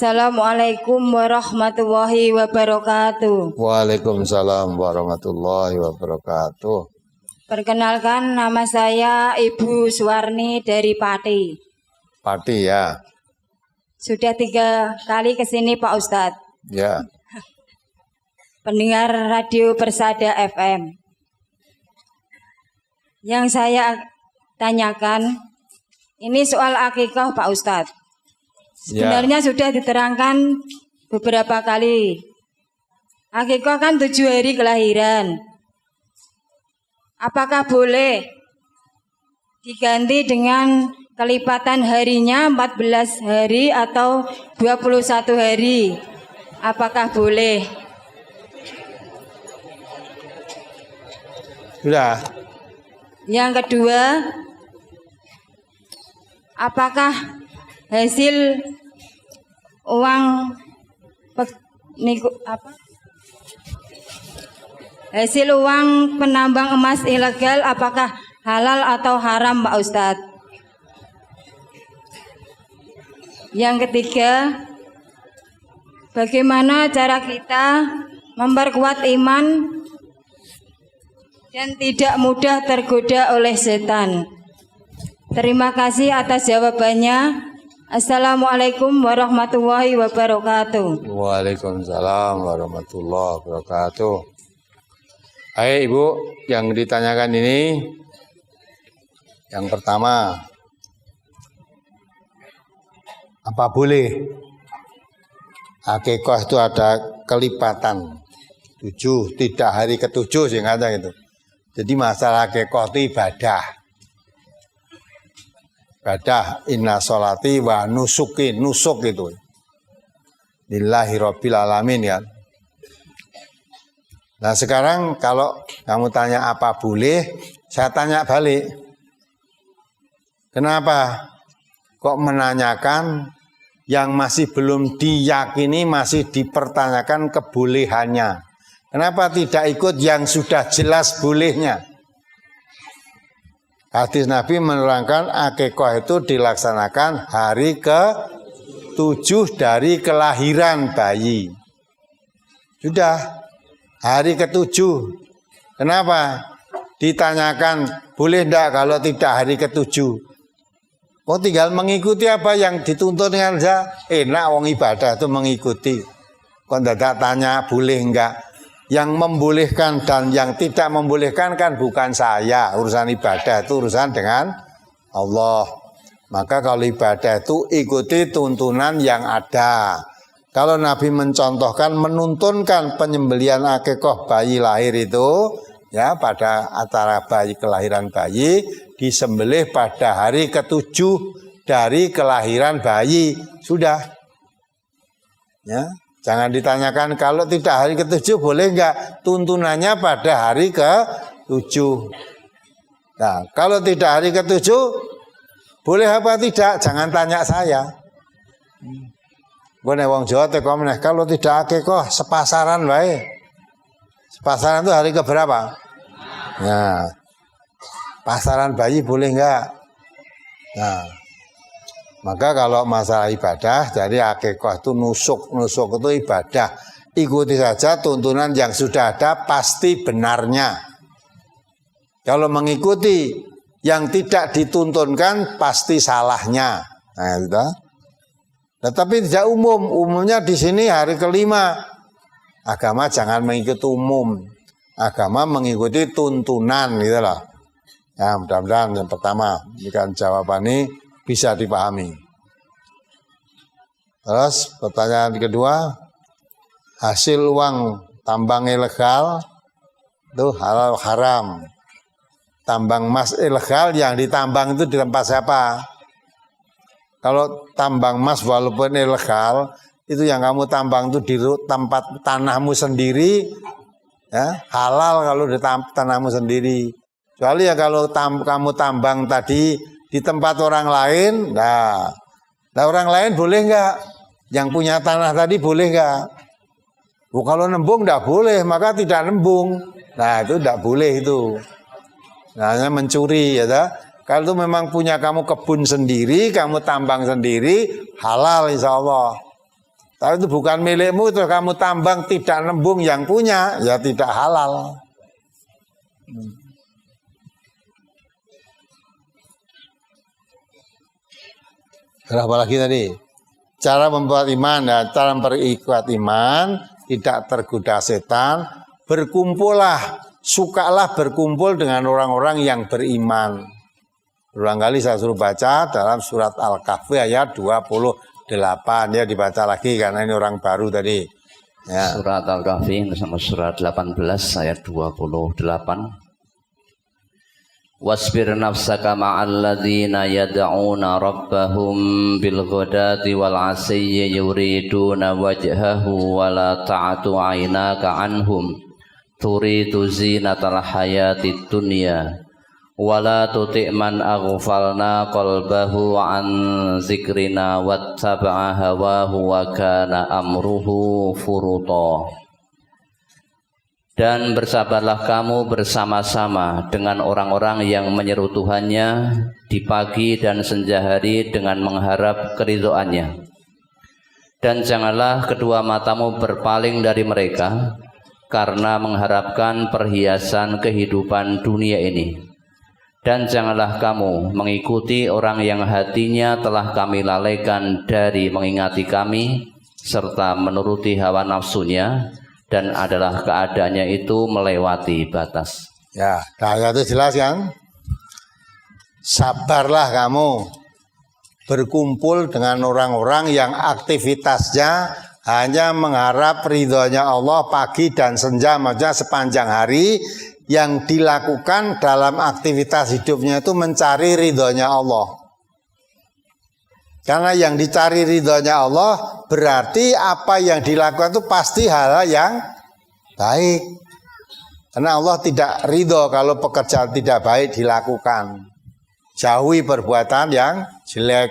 Assalamualaikum warahmatullahi wabarakatuh. Waalaikumsalam warahmatullahi wabarakatuh. Perkenalkan, nama saya Ibu Suwarni dari Pati. Pati ya. Sudah 3 kali kesini Pak Ustadz. Ya. Pendengar Radio Persada FM. Yang saya tanyakan, ini soal akikah Pak Ustadz. Sebenarnya sudah diterangkan beberapa kali. Akikah kan 7 hari kelahiran. Apakah boleh diganti dengan kelipatan harinya 14 hari atau 21 hari? Apakah boleh? Sudah. Yang kedua, apakah hasil uang hasil uang penambang emas ilegal apakah halal atau haram Pak Ustadz? Yang ketiga, bagaimana cara kita memperkuat iman dan tidak mudah tergoda oleh setan? Terima kasih atas jawabannya. Assalamualaikum warahmatullahi wabarakatuh. Waalaikumsalam warahmatullahi wabarakatuh. Hai Ibu, yang ditanyakan ini yang pertama, apa boleh akikah itu ada kelipatan 7, tidak hari ke-7 sih kata gitu. Jadi masalah akikah itu ibadah. Ibadah inna sholati wa nusuki, nusuk itu lillahi rabbil alamin kan. Nah sekarang kalau kamu tanya apa boleh, saya tanya balik. Kenapa kok menanyakan yang masih belum diyakini, masih dipertanyakan kebolehannya? Kenapa tidak ikut yang sudah jelas bolehnya? Hadis Nabi menerangkan akikah itu dilaksanakan hari ke-7 dari kelahiran bayi. Sudah hari ke-7. Kenapa? Ditanyakan boleh enggak kalau tidak hari ke-7? Oh tinggal mengikuti apa yang dituntut dengan saja. Enak wong ibadah itu mengikuti. Kok tidak tanya boleh enggak? Yang membolehkan dan yang tidak membolehkan kan bukan saya. Urusan ibadah itu urusan dengan Allah. Maka kalau ibadah itu ikuti tuntunan yang ada. Kalau Nabi mencontohkan, menuntunkan penyembelihan akikah bayi lahir itu, ya pada acara bayi kelahiran bayi, disembelih pada hari ke-7 dari kelahiran bayi. Sudah. Ya. Jangan ditanyakan kalau tidak hari ke-7 boleh enggak, tuntunannya pada hari ke-7. Nah, kalau tidak hari ke-7 boleh apa tidak? Jangan tanya saya. Gue wong Jawa teko meneh kalau tidak akikah sepasaran wae. Sepasaran itu hari ke berapa? Nah. Pasaran bayi boleh enggak? Nah. Maka kalau masalah ibadah, jadi akikah itu nusuk itu ibadah. Ikuti saja tuntunan yang sudah ada, pasti benarnya. Kalau mengikuti yang tidak dituntunkan, pasti salahnya. Nah, itu. Tetapi tidak umum. Umumnya di sini hari ke-5. Agama jangan mengikuti umum. Agama mengikuti tuntunan, gitu loh. Ya, mudah-mudahan yang pertama, berikan jawaban ini bisa dipahami. Terus pertanyaan kedua, hasil uang tambang ilegal itu halal haram. Tambang emas ilegal yang ditambang itu di tempat siapa? Kalau tambang emas walaupun ilegal, itu yang kamu tambang itu di tempat tanahmu sendiri, ya, halal kalau di tanahmu sendiri. Kecuali ya kalau kamu tambang tadi di tempat orang lain, nah orang lain boleh enggak? Yang punya tanah tadi boleh enggak? Kalau nembung enggak boleh, maka tidak nembung. Nah itu enggak boleh itu. Nah mencuri ya dah. Kalau itu memang punya kamu kebun sendiri, kamu tambang sendiri, halal insya Allah. Tapi itu bukan milikmu, terus kamu tambang tidak nembung yang punya, ya tidak halal. Berapa lagi tadi? Cara membuat iman, ya, cara memperkuat iman, tidak tergoda setan, berkumpullah, sukalah berkumpul dengan orang-orang yang beriman. Berulang kali saya suruh baca dalam surat Al-Kahfi ayat 28, ya dibaca lagi karena ini orang baru tadi. Ya. Surat Al-Kahfi bersama surat 18 ayat 28. Wasbir nafsaka ma'al ladzina yad'una rabbahum bil ghadati wal 'ashiyyi yuriduna wajhahu wa la ta'tu 'ainaka 'anhum turidu zinatal hayatid dunya wa la tuti' man aghfalna qalbahu 'an dzikrina wattaba'a hawahu wa kana amruhu furuta. Dan bersabarlah kamu bersama-sama dengan orang-orang yang menyeru Tuhannya di pagi dan senja hari dengan mengharap keridhoannya. Dan janganlah kedua matamu berpaling dari mereka karena mengharapkan perhiasan kehidupan dunia ini. Dan janganlah kamu mengikuti orang yang hatinya telah kami lalaikan dari mengingati kami serta menuruti hawa nafsunya, dan adalah keadaannya itu melewati batas. Ya, nah itu jelas kan? Sabarlah kamu berkumpul dengan orang-orang yang aktivitasnya hanya mengharap ridhonya Allah pagi dan senja, maksudnya sepanjang hari, yang dilakukan dalam aktivitas hidupnya itu mencari ridhonya Allah. Karena yang dicari ridhonya Allah berarti apa yang dilakukan itu pasti hal yang baik. Karena Allah tidak ridho kalau pekerjaan tidak baik dilakukan. Jauhi perbuatan yang jelek.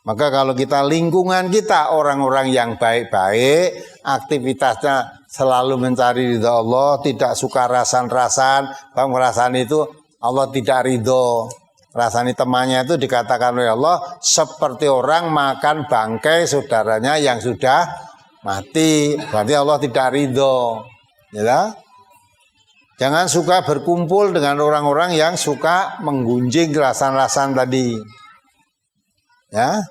Maka kalau kita lingkungan kita orang-orang yang baik-baik, aktivitasnya selalu mencari ridho Allah, tidak suka rasan-rasan, rasan itu Allah tidak ridho. Rasani temannya itu dikatakan oleh Allah seperti orang makan bangkai saudaranya yang sudah mati. Berarti Allah tidak ridho. Ya? Jangan suka berkumpul dengan orang-orang yang suka menggunjing rasan-rasan tadi. Ya.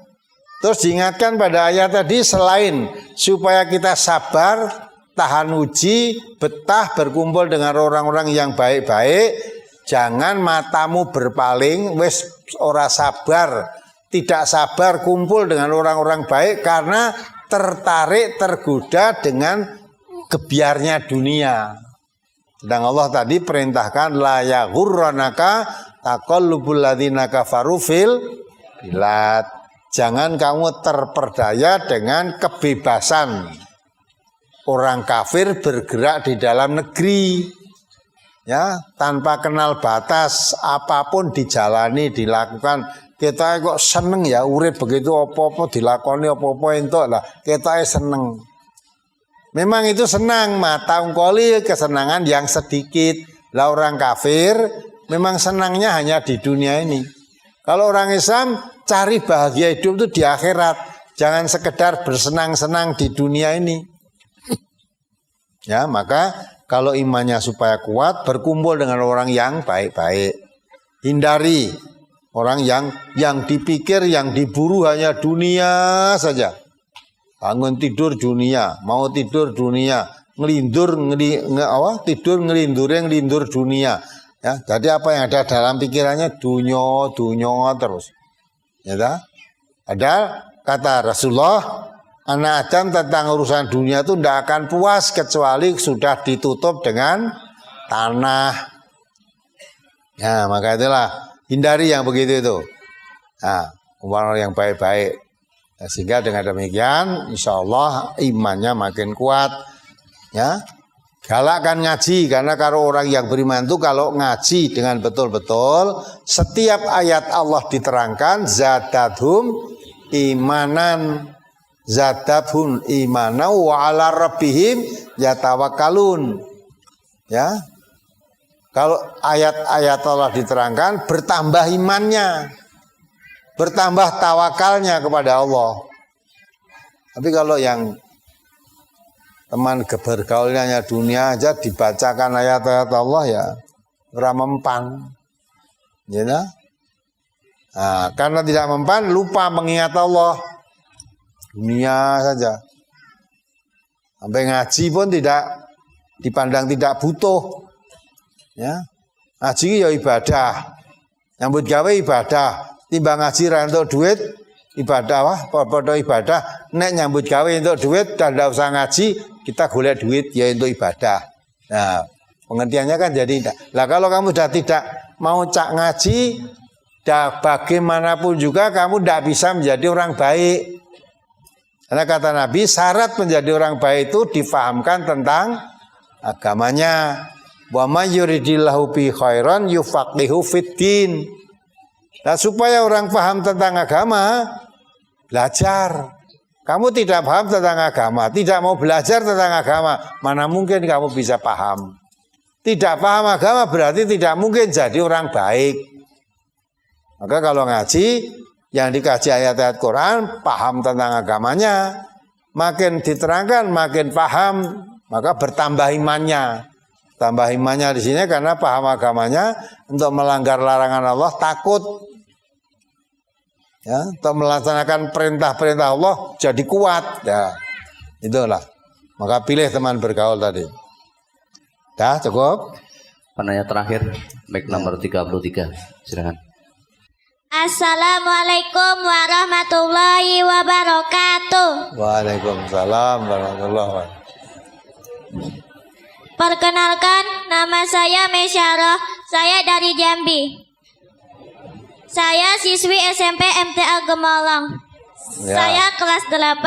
Terus diingatkan pada ayat tadi, selain supaya kita sabar, tahan uji, betah berkumpul dengan orang-orang yang baik-baik, jangan matamu berpaling, wis ora sabar, tidak sabar kumpul dengan orang-orang baik karena tertarik, tergoda dengan gebiarnya dunia. Dan Allah tadi perintahkan la yaghurranaka taqallubul ladzina kafaru fil bilad. Jangan kamu terperdaya dengan kebebasan orang kafir bergerak di dalam negeri. Ya, tanpa kenal batas, apapun dijalani, dilakukan. Kita kok seneng ya urip begitu, apa-apa dilakoni, apa-apa entuk lah. Kita seneng. Memang itu senang, mata ungkoli kesenangan yang sedikit. Lah orang kafir memang senangnya hanya di dunia ini. Kalau orang Islam cari bahagia hidup itu di akhirat. Jangan sekedar bersenang-senang di dunia ini. Ya, maka kalau imannya supaya kuat, berkumpul dengan orang yang baik-baik. Hindari orang yang dipikir, yang diburu hanya dunia saja. Bangun tidur dunia, mau tidur dunia, tidur ngelindur dunia. Ya, jadi apa yang ada dalam pikirannya dunyo terus. Ya, ada kata Rasulullah, anak Adam tentang urusan dunia itu tidak akan puas kecuali sudah ditutup dengan tanah. Ya, maka itulah hindari yang begitu itu. Nah, orang yang baik-baik. Nah, sehingga dengan demikian, insya Allah imannya makin kuat. Ya, galakkan ngaji karena kalau orang yang beriman itu kalau ngaji dengan betul-betul, setiap ayat Allah diterangkan, zadathum imanan. Zadabun imana wa ala rabbihim yatawakkalun. Ya. Kalau ayat-ayat Allah diterangkan, bertambah imannya. Bertambah tawakalnya kepada Allah. Tapi kalau yang teman bergaulnya hanya dunia aja dibacakan ayat-ayat Allah ya ora mempan. Ya, nah? Karena tidak mempan lupa mengingat Allah. Dunia saja. Sampai ngaji pun tidak dipandang tidak butuh. Ya. Ngaji ya ibadah. Nyambut gawe ibadah. Timbang ngaji ra entuk duit ibadah wah padha ibadah. Nek nyambut gawe entuk duit dan tidak usah ngaji, kita golek duit ya untuk ibadah. Nah, pengertiannya kan jadi lah kalau kamu sudah tidak mau cak ngaji, bagaimanapun juga kamu tidak bisa menjadi orang baik. Karena kata Nabi, syarat menjadi orang baik itu difahamkan tentang agamanya. Wa may yuridillahu bi khairan yufaqihu fiddin. Nah, supaya orang paham tentang agama, belajar. Kamu tidak paham tentang agama, tidak mau belajar tentang agama, mana mungkin kamu bisa paham. Tidak paham agama berarti tidak mungkin jadi orang baik. Maka kalau ngaji, yang dikaji ayat-ayat Quran, paham tentang agamanya, makin diterangkan, makin paham, maka bertambah imannya. Tambah imannya di sini karena paham agamanya, untuk melanggar larangan Allah takut. Ya, untuk melaksanakan perintah-perintah Allah jadi kuat. Ya, itulah. Maka pilih teman bergaul tadi. Dah cukup. Penanya terakhir, mic nomor 33. Silakan. Assalamualaikum warahmatullahi wabarakatuh. Waalaikumsalam warahmatullahi wabarakatuh. Perkenalkan, nama saya Mesyarah. Saya dari Jambi. Saya siswi SMP MTA Gemolong. Ya. Saya kelas 8.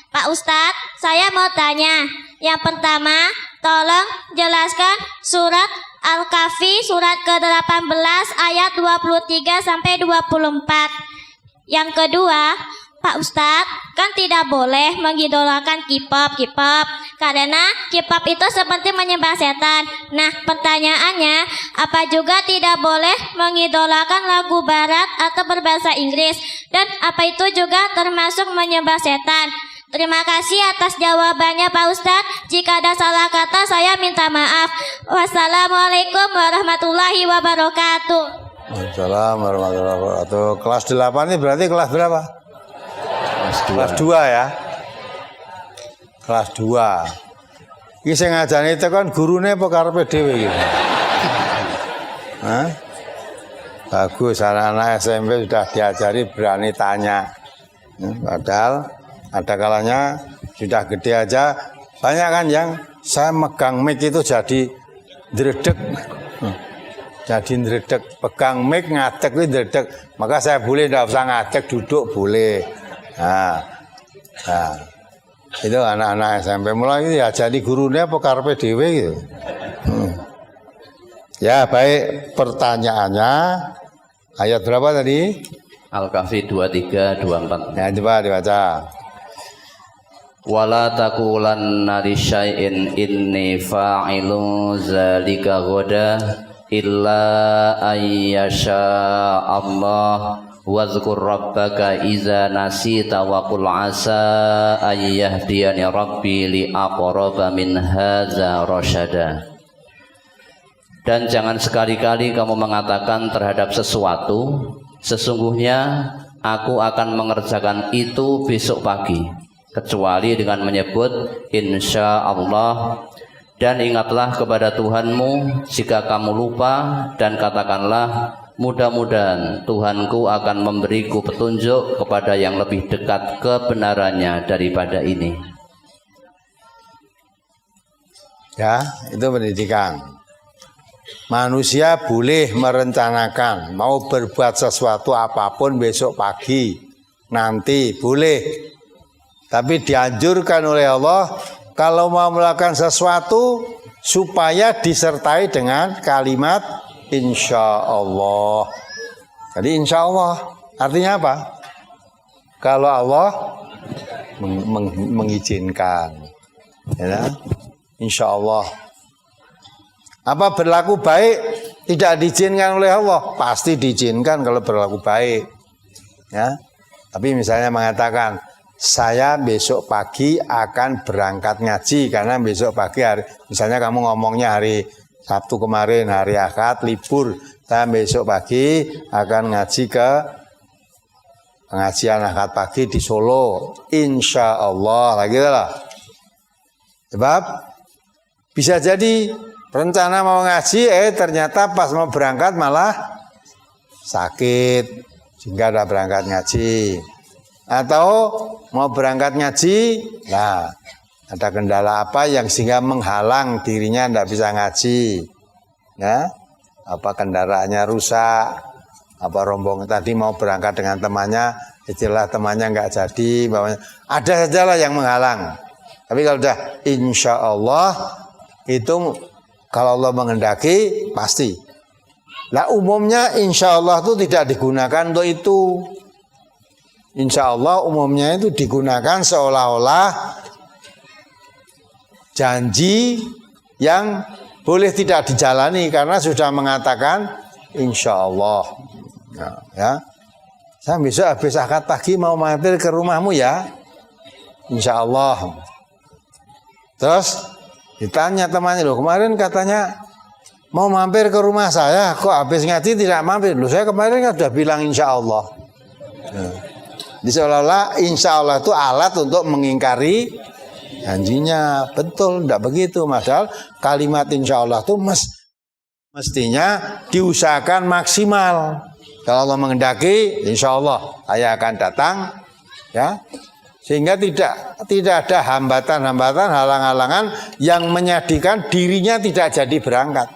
Pak Ustadz, saya mau tanya. Yang pertama, tolong jelaskan surat Al-Kahfi surat ke-18 ayat 23 sampai 24. Yang kedua, Pak Ustadz, kan tidak boleh mengidolakan K-pop karena K-pop itu seperti menyembah setan. Nah, pertanyaannya, apa juga tidak boleh mengidolakan lagu barat atau berbahasa Inggris? Dan apa itu juga termasuk menyembah setan? Terima kasih atas jawabannya Pak Ustadz. Jika ada salah kata saya minta maaf. Wassalamualaikum warahmatullahi wabarakatuh. Waalaikumsalam warahmatullahi wabarakatuh. Kelas 8 ini berarti kelas berapa? Kelas 2 ya. Kelas 2. Iki sing ngajani itu kan gurune apa karepe dhewe iki? Hah? Bagus, anak-anak SMP sudah diajari berani tanya. Padahal ada kalanya sudah gede aja banyak kan yang saya megang mic itu jadi ndredeg. Jadi ndredeg, pegang mic ngadeg itu ndredeg. Maka saya boleh tidak usah ngadeg, duduk boleh. Nah, itu anak-anak SMP mulai diajari gurunya apa karepe dhewe gitu. Ya, baik, pertanyaannya ayat berapa tadi? Al-Kahfi 23, 24. Ya, coba dibaca. Wala taqulanna li syai'in inni fa'ilu dzalika ghadan illa ayyasha Allah wazkur rabbaka iza nasita wa qul asa ayyahdiyani rabbi li aqraba min hadza rasyada. Dan jangan sekali-kali kamu mengatakan terhadap sesuatu, sesungguhnya aku akan mengerjakan itu besok pagi, kecuali dengan menyebut insya Allah. Dan ingatlah kepada Tuhanmu jika kamu lupa, dan katakanlah mudah-mudahan Tuhanku akan memberiku petunjuk kepada yang lebih dekat kebenarannya daripada ini. Ya, itu pendidikan. Manusia boleh merencanakan mau berbuat sesuatu apapun besok pagi, nanti boleh. Tapi dianjurkan oleh Allah kalau mau melakukan sesuatu supaya disertai dengan kalimat insya Allah. Jadi insya Allah artinya apa? Kalau Allah mengizinkan, ya, insya Allah. Apa berlaku baik tidak diizinkan oleh Allah? Pasti diizinkan kalau berlaku baik. Ya. Tapi misalnya mengatakan saya besok pagi akan berangkat ngaji karena besok pagi misalnya kamu ngomongnya hari Sabtu kemarin, hari Ahad libur, saya besok pagi akan ngaji ke pengajian Ahad pagi di Solo, insya Allah, lagi lah. Sebab bisa jadi rencana mau ngaji, ternyata pas mau berangkat malah sakit, sehingga ada berangkat ngaji. Atau mau berangkat ngaji, nah ada kendala apa yang sehingga menghalang dirinya tidak bisa ngaji, ya? Apa kendaraannya rusak, apa rombongan tadi mau berangkat dengan temannya, istilah temannya nggak jadi, ada sajalah yang menghalang. Tapi kalau udah insya Allah itu kalau Allah menghendaki pasti. Nah umumnya insya Allah itu tidak digunakan untuk itu. Insya Allah umumnya itu digunakan seolah-olah janji yang boleh tidak dijalani karena sudah mengatakan insya Allah. Nah, ya, saya besok habis akad pagi mau mampir ke rumahmu ya, insya Allah. Terus ditanya temannya, loh kemarin katanya mau mampir ke rumah saya, kok habis ngaji tidak mampir? Loh saya kemarin kan sudah bilang insya Allah. Nah, seolah-olah insya Allah itu alat untuk mengingkari janjinya. Betul, tidak begitu. Padahal kalimat insya Allah itu mestinya diusahakan maksimal. Kalau Allah menghendaki, insya Allah saya akan datang, ya. Sehingga tidak ada hambatan-hambatan, halang-halangan yang menyedihkan dirinya tidak jadi berangkat.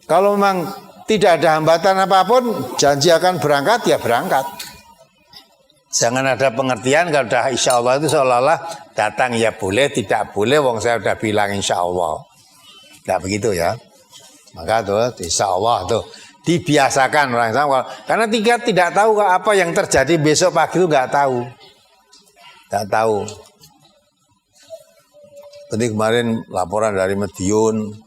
Kalau memang tidak ada hambatan apapun, janji akan berangkat, ya berangkat. Jangan ada pengertian kalau sudah insya Allah itu seolah-olah datang ya boleh, tidak boleh, wong saya sudah bilang insya Allah. Tidak begitu ya. Maka tuh insya Allah tuh dibiasakan orang sama. Karena tidak tahu apa yang terjadi besok pagi itu nggak tahu. Nggak tahu. Seperti kemarin laporan dari Madiun,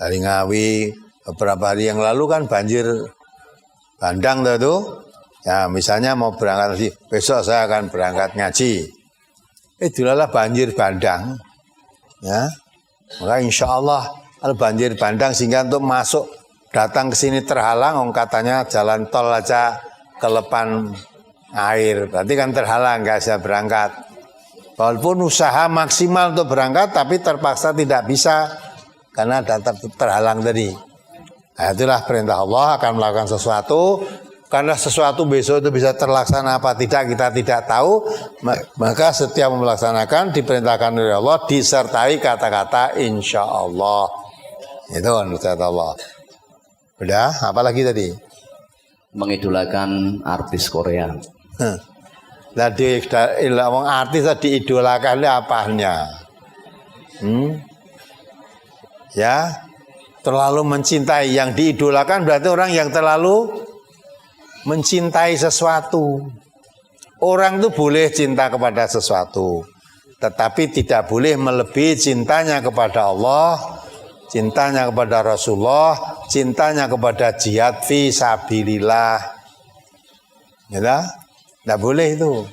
dari Ngawi, beberapa hari yang lalu kan banjir bandang tuh. Ya misalnya mau berangkat ngaji, besok saya akan berangkat ngaji. Itulah banjir bandang. Ya, maka insya Allah kalau banjir bandang sehingga untuk masuk datang ke sini terhalang, katanya jalan tol aja kelepan air, berarti kan terhalang nggak bisa berangkat. Walaupun usaha maksimal untuk berangkat, tapi terpaksa tidak bisa karena datang terhalang tadi. Nah, itulah perintah Allah akan melakukan sesuatu. Karena sesuatu besok itu bisa terlaksana apa tidak kita tidak tahu, maka setiap melaksanakan diperintahkan oleh Allah disertai kata-kata insya Allah. Itu nasihat Allah. Udah, apa lagi tadi? Mengidolakan artis Korea. Tadi ngomong artis diidolakan apanya? Ya, terlalu mencintai. Yang diidolakan berarti orang yang terlalu mencintai sesuatu. Orang itu boleh cinta kepada sesuatu, tetapi tidak boleh melebihi cintanya kepada Allah, cintanya kepada Rasulullah, cintanya kepada jihad fi sabilillah. Ya, tidak boleh itu.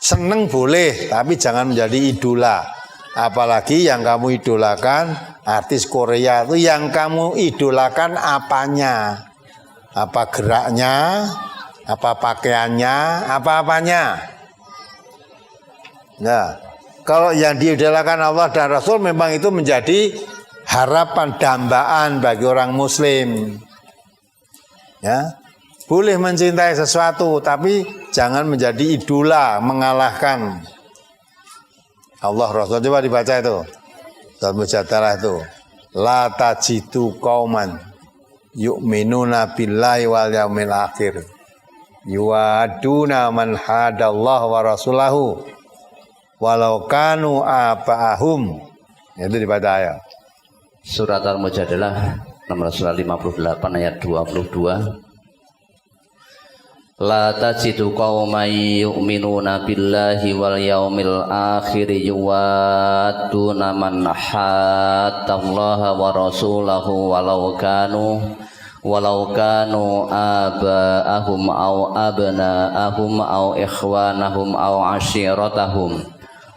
Seneng boleh, tapi jangan menjadi idola. Apalagi yang kamu idolakan artis Korea itu, yang kamu idolakan apanya? Apa geraknya, apa pakaiannya, apa-apanya. Nah, kalau yang diidolakan Allah dan Rasul memang itu menjadi harapan dambaan bagi orang Muslim. Ya, boleh mencintai sesuatu, tapi jangan menjadi idola, mengalahkan Allah Rasul. Coba dibaca itu, Surat Mujadalah itu, la tajidu qauman yu'minuna billahi wal yaumil akhir yuwaduna man hadallahu wa rasulahu walau kanu aba'ahum. Itu dibaca ya. Surat Al-Mujadalah nomor 58 ayat 22. La tajidu qauman yu'minuna billahi wal yaumil akhir yuwaduna man haddallaha wa rasulahu walau walau kanu aba'ahum aw abna'ahum aw ikhwanahum aw ashiratahum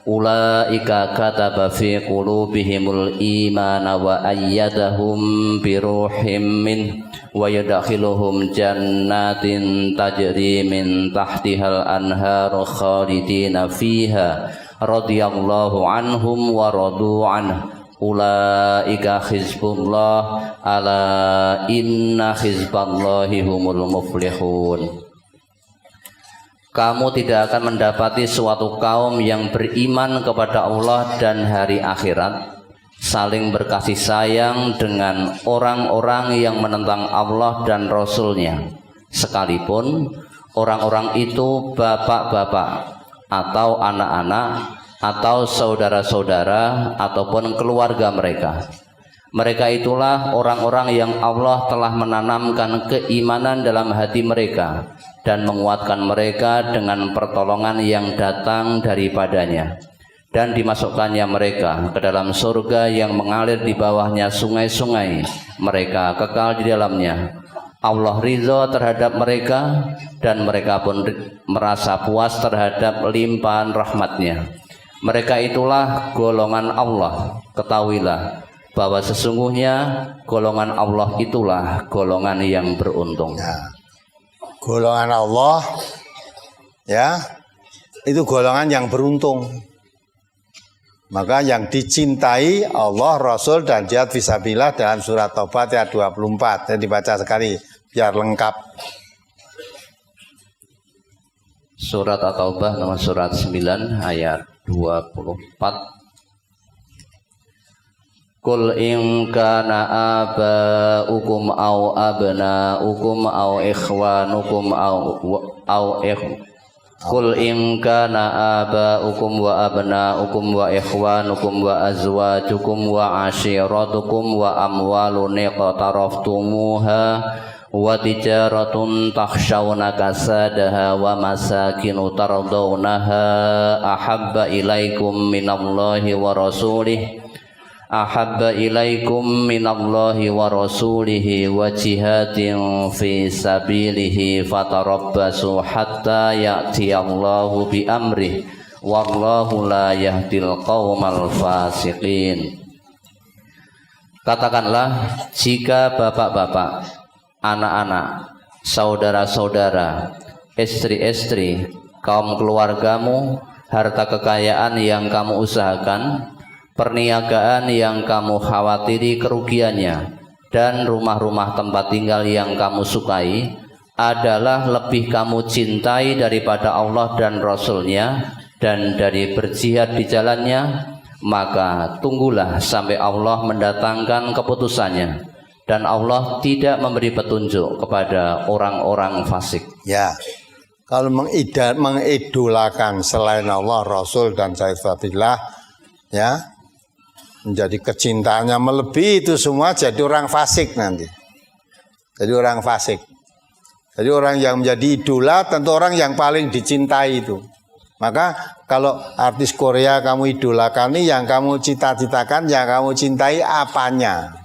ulaika kataba fi qulubihimul imana wa ayyadahum biruhim min wa yadkhiluhum jannatin tajri min tahtihal anharu khalidina fiha radhiyallahu anhum wa radu anhu ulaika hizbullah ala inna hizballahi humul muflihun. Kamu tidak akan mendapati suatu kaum yang beriman kepada Allah dan hari akhirat saling berkasih sayang dengan orang-orang yang menentang Allah dan Rasul-Nya, sekalipun orang-orang itu bapak-bapak atau anak-anak atau saudara-saudara ataupun keluarga mereka. Mereka itulah orang-orang yang Allah telah menanamkan keimanan dalam hati mereka dan menguatkan mereka dengan pertolongan yang datang daripadanya, dan dimasukkannya mereka ke dalam surga yang mengalir di bawahnya sungai-sungai, mereka kekal di dalamnya. Allah ridha terhadap mereka dan mereka pun merasa puas terhadap limpahan rahmat-Nya. Mereka itulah golongan Allah. Ketahuilah bahwa sesungguhnya golongan Allah itulah golongan yang beruntung. Ya. Golongan Allah, ya, itu golongan yang beruntung. Maka yang dicintai Allah, Rasul, dan jihad fisabilillah dalam surat Taubat ayat 24. Jadi dibaca sekali biar lengkap. Surat At-Taubah nomor surat 9 ayat 24. Qul in kana aba'ukum aw abna'ukum aw ikhwanukum Qul in kana aba'ukum wa abna'ukum wa ikhwanukum wa azwajukum wa ashiratukum wa amwalun iqtaraftumuha wa tijaratun takhshawna kasadaha wa masakinu tardawnaha ahabba ilaikum minallahi wa rasulihi wa jihadin fi sabilihi fatarabbasu hatta ya'tiyallahu bi amrih wallahu la yahdil qaumal fasiqin. Katakanlah, jika bapak-bapak, anak-anak, saudara-saudara, istri-istri, kaum keluargamu, harta kekayaan yang kamu usahakan, perniagaan yang kamu khawatiri kerugiannya, dan rumah-rumah tempat tinggal yang kamu sukai adalah lebih kamu cintai daripada Allah dan Rasul-Nya dan dari berjihad di jalannya, maka tunggulah sampai Allah mendatangkan keputusannya. Dan Allah tidak memberi petunjuk kepada orang-orang fasik. Ya, kalau mengidolakan selain Allah, Rasul, dan jihad fisabilillah, ya, menjadi kecintaannya melebihi itu semua, jadi orang fasik nanti. Jadi orang fasik. Jadi orang yang menjadi idola tentu orang yang paling dicintai itu. Maka kalau artis Korea kamu idolakan, yang kamu cita-citakan, yang kamu cintai apanya?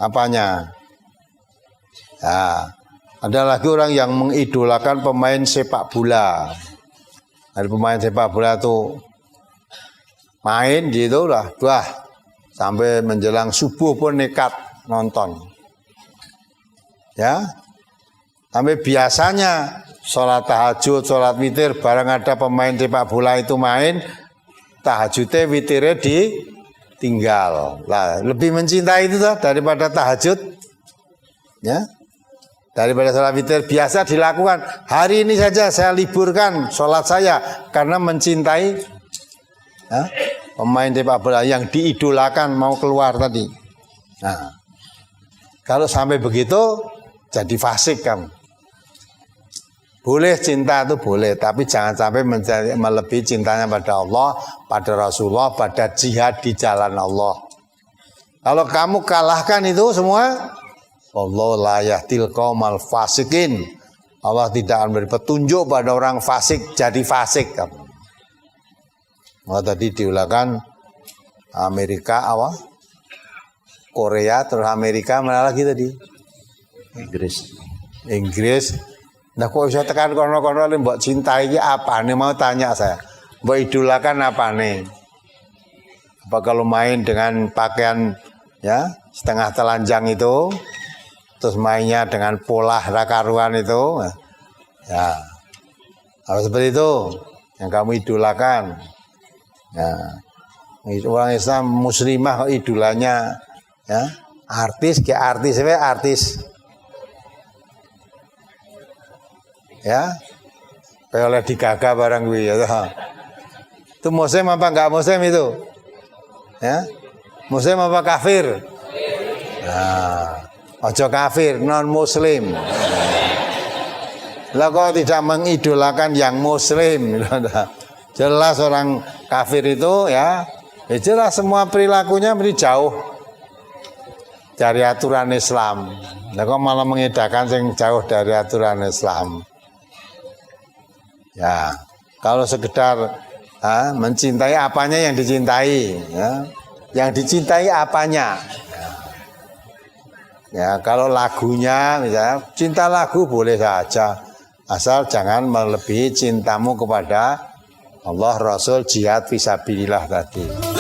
Apanya? Ya, ada lagi orang yang mengidolakan pemain sepak bola. Ada pemain sepak bola tuh main gitu lah, sampai menjelang subuh pun nekat nonton. Ya, sampai biasanya sholat tahajud, sholat witir, barang ada pemain sepak bola itu main, tahajudnya witirnya ditinggal. Lah, lebih mencintai itu daripada tahajud, ya, daripada sholat witir biasa dilakukan. Hari ini saja saya liburkan sholat saya karena mencintai, ya, pemain sepak bola yang diidolakan mau keluar tadi. Nah, kalau sampai begitu jadi fasik kamu. Boleh cinta itu boleh, tapi jangan sampai melebihi cintanya pada Allah, pada Rasulullah, pada jihad di jalan Allah. Kalau kamu kalahkan itu semua, Allah la yahdil qaumal fasikin. Allah tidak akan beri petunjuk pada orang fasik, jadi fasik kamu. Tadi diulangkan Amerika awal Korea, terus Amerika, mana lagi tadi? Inggris. Nah kok bisa tekan kono-kono mbok cintai iki apane, mau tanya saya. Mbok idolakan apane? Apa kalau main dengan pakaian ya setengah telanjang itu, terus mainnya dengan pola rakaruan itu, ya harus seperti itu yang kamu idolakan. Ya, orang Islam muslimah kok idolanya ya artis kayak artis. Ya, kayak oleh digaga barang gue ya. Itu muslim apa enggak muslim itu? Ya, muslim apa kafir? Nah, ojo kafir, non muslim. Lah kok tidak mengidolakan yang muslim? Jelas orang kafir itu ya jelas semua perilakunya mesti jauh dari aturan Islam. Lah kok malah mengidakan yang jauh dari aturan Islam? Ya, kalau sekedar mencintai apanya yang dicintai, ya. Yang dicintai apanya. Ya, kalau lagunya misalnya cinta lagu boleh saja, asal jangan melebihi cintamu kepada Allah, Rasul, jihad fisabilillah tadi.